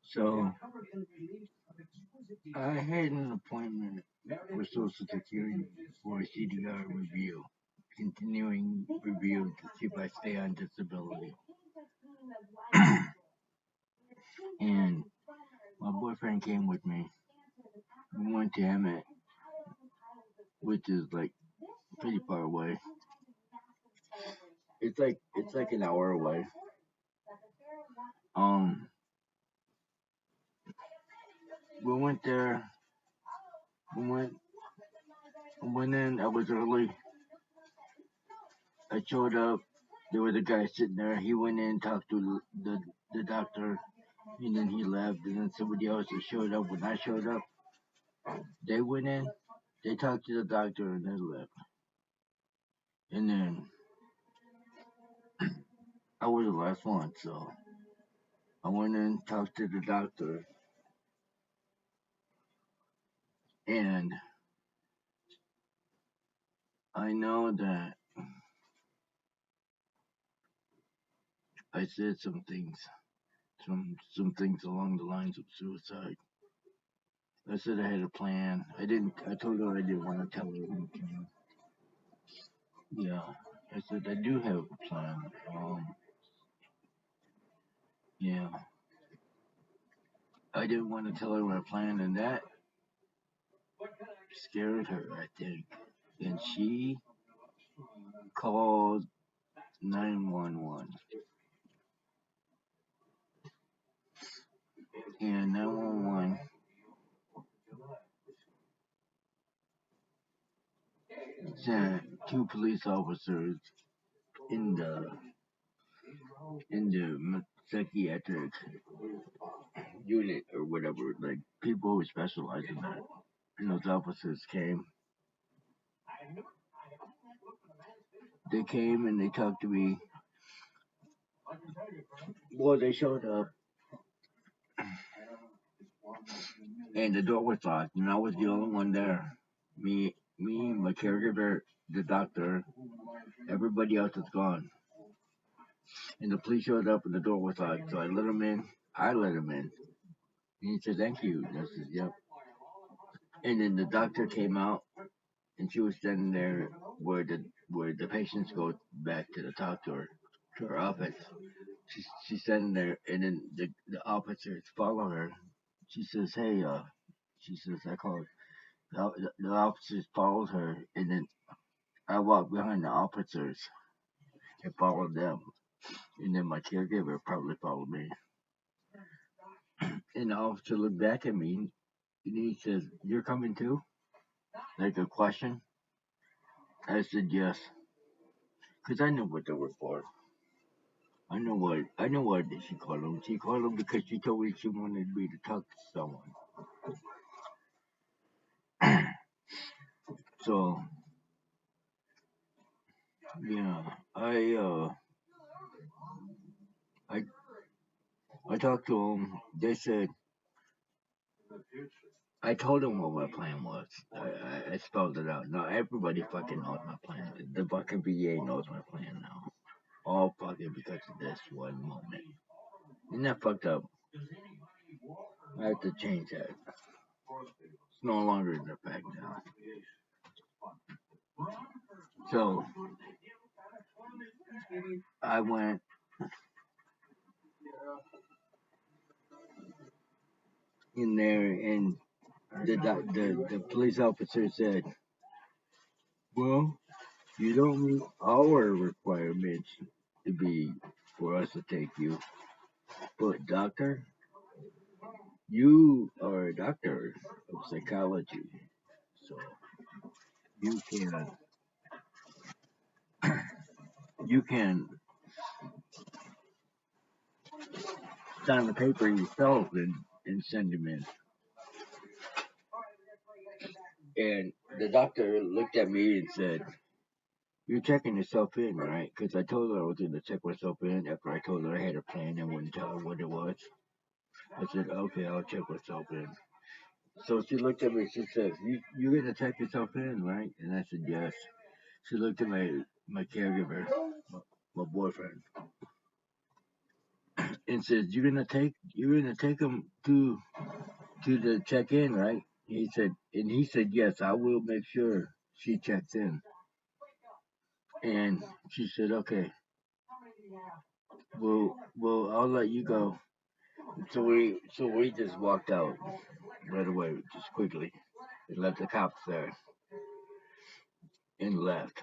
So I had an appointment for Social Security for a CDR review, continuing review to see if I stay on disability. And my boyfriend came with me. We went to Hemet, which is like pretty far away. It's like an hour away. Um, we went there. We went in. I was early. I showed up. There was a guy sitting there. He went in, talked to the doctor, and then he left. And then somebody else that showed up. When I showed up, they went in. They talked to the doctor, and they left. And then I was the last one, so I went in, talked to the doctor, and I know that I said some things along the lines of suicide. I said I had a plan. I told her I didn't want to tell her anything. Yeah. I said I do have a plan. Yeah. I didn't want to tell her my plan, and that scared her, I think. And she called 911. And 911 sent two police officers in the psychiatric unit or whatever, like people who specialize in that. And those officers came. They came and they talked to me. Well, they showed up and the door was locked, and I was the only one there. My caregiver, the doctor, everybody else is gone. And the police showed up and the door was locked, so I let him in. I let him in. And he said, "Thank you." And I said, "Yep." And then the doctor came out, and she was standing there where the patients go back to the talk to her office. She's standing there, and then the officers follow her. She says, "Hey," she says, "I call her." The officers followed her, and then I walked behind the officers and followed them. And then my caregiver probably followed me. And the officer looked back at me, and he says, "You're coming too?" Like a question. I said yes, because I knew what they were for. I know why did she call them. She called them because she told me she wanted me to talk to someone. So yeah, I I talked to them. They said I told them what my plan was. I spelled it out. Now everybody fucking knows my plan. The fucking VA knows my plan now. All fucking because of this one moment. Isn't that fucked up? I have to change that. It's no longer in effect now. So I went in there and the police officer said, "Well, you don't meet our requirements to be for us to take you, but doctor, you are a doctor of psychology, so you can you can sign the paper yourself and send him in." And the doctor looked at me and said, "You're checking yourself in, right?" Because I told her I was going to check myself in after I told her I had a plan and wouldn't tell her what it was. I said, "Okay, I'll check myself in." So she looked at me and she said, "You're going to check yourself in, right?" And I said, "Yes." She looked at my caregiver, my boyfriend, and says, you're gonna take him to the check-in, right?" He said, "Yes, I will make sure she checks in." And she said, "Okay, well, I'll let you go." So we just walked out right away, just quickly, and left the cops there and left.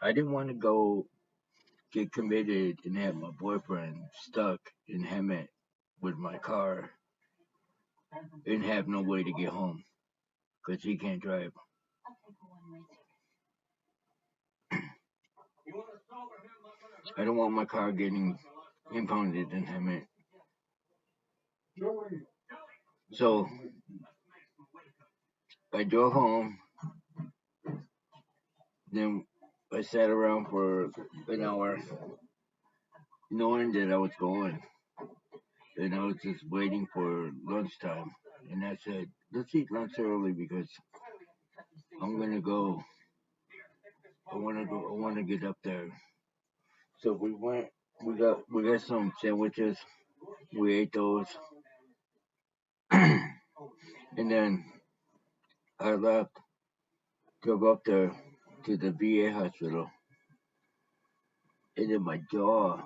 I didn't want to go get committed and have my boyfriend stuck in Hemet with my car and have no way to get home because he can't drive. I don't want my car getting impounded in Hemet. So I drove home. Then I sat around for an hour, knowing that I was going, and I was just waiting for lunchtime. And I said, "Let's eat lunch early because I'm gonna go. I wanna go. I wanna get up there." So we went. We got some sandwiches. We ate those, and then I left. Drove up there to the VA hospital, and then my jaw,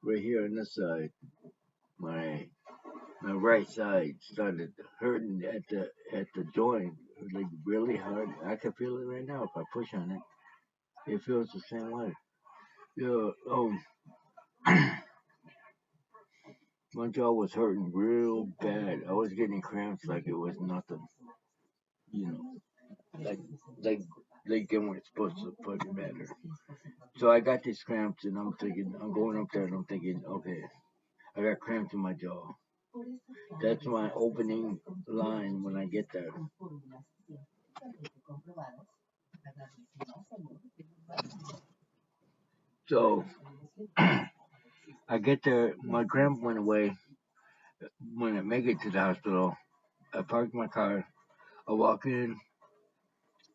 right here on this side, my my right side started hurting at the joint, like really hard. I can feel it right now if I push on it. It feels the same way. Yeah. My jaw was hurting real bad. I was getting cramps like it was nothing. You know, like like they weren't supposed to fucking matter. So I got these cramps, and I'm thinking, I'm going up there, and I'm thinking, okay, I got cramps in my jaw. That's my opening line when I get there. So I get there, my cramp went away when I make it to the hospital. I park my car, I walk in,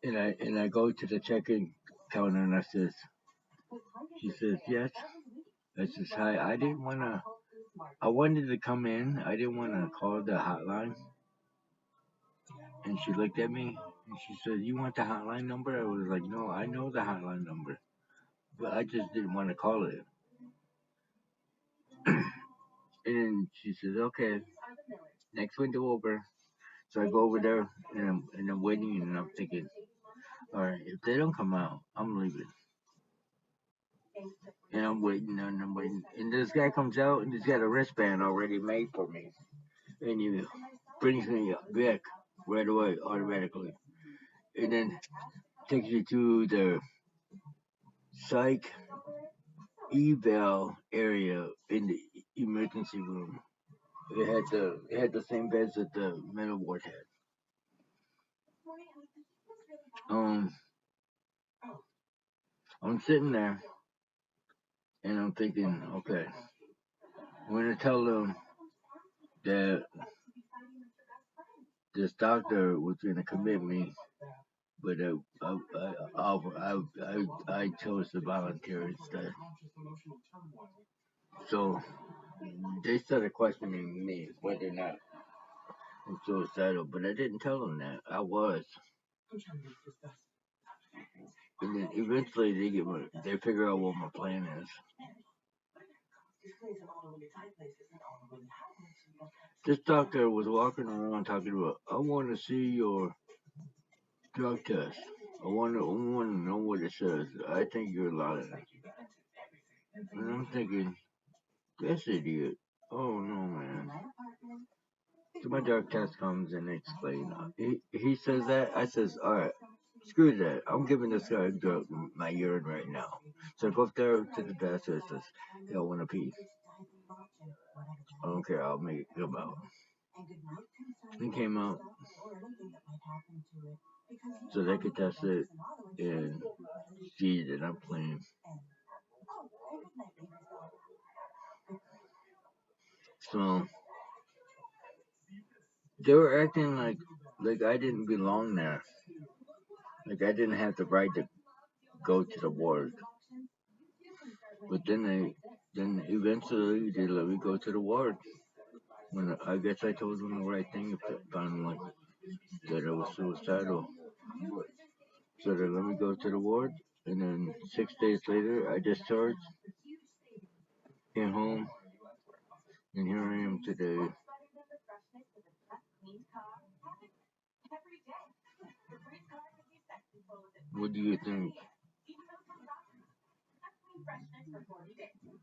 and I go to the check-in counter, and she says yes. I says hi. I wanted to come in. I didn't want to call the hotline. And she looked at me and she said, "You want the hotline number?" I was like, "No, I know the hotline number, but I just didn't want to call it." And she says, "Okay, next window over." So I go over there, and I'm waiting, and I'm thinking, all right, if they don't come out, I'm leaving. And I'm waiting, and I'm waiting. And this guy comes out, and he's got a wristband already made for me. And he brings me back right away, automatically. And then takes me to the psych eval area in the emergency room. It had the same beds that the mental ward had. Um, I'm sitting there, and I'm thinking, okay, I'm gonna tell them that this doctor was gonna commit me, but I chose to volunteer instead. So they started questioning me whether or not I'm suicidal, but I didn't tell them that I was. And then eventually they figure out what my plan is. This doctor was walking around talking about, "I want to see your drug test. I want to know what it says. I think you're lying." And I'm thinking, this idiot. Oh no, man. So my drug test comes and they explain. He says that. I says, all right, screw that. I'm giving this guy my urine right now. So I go up there to the desk and says, "Yo, want a piece? I don't care. I'll make it come out." He came out so they could test it and see that I'm clean. So they were acting like Like I didn't belong there. Like I didn't have the right to go to the ward. But then eventually they let me go to the ward. When I guess I told them the right thing, if I'm like that I was suicidal. So they let me go to the ward, and then 6 days later I discharged, came home, and here I am today. What do you think?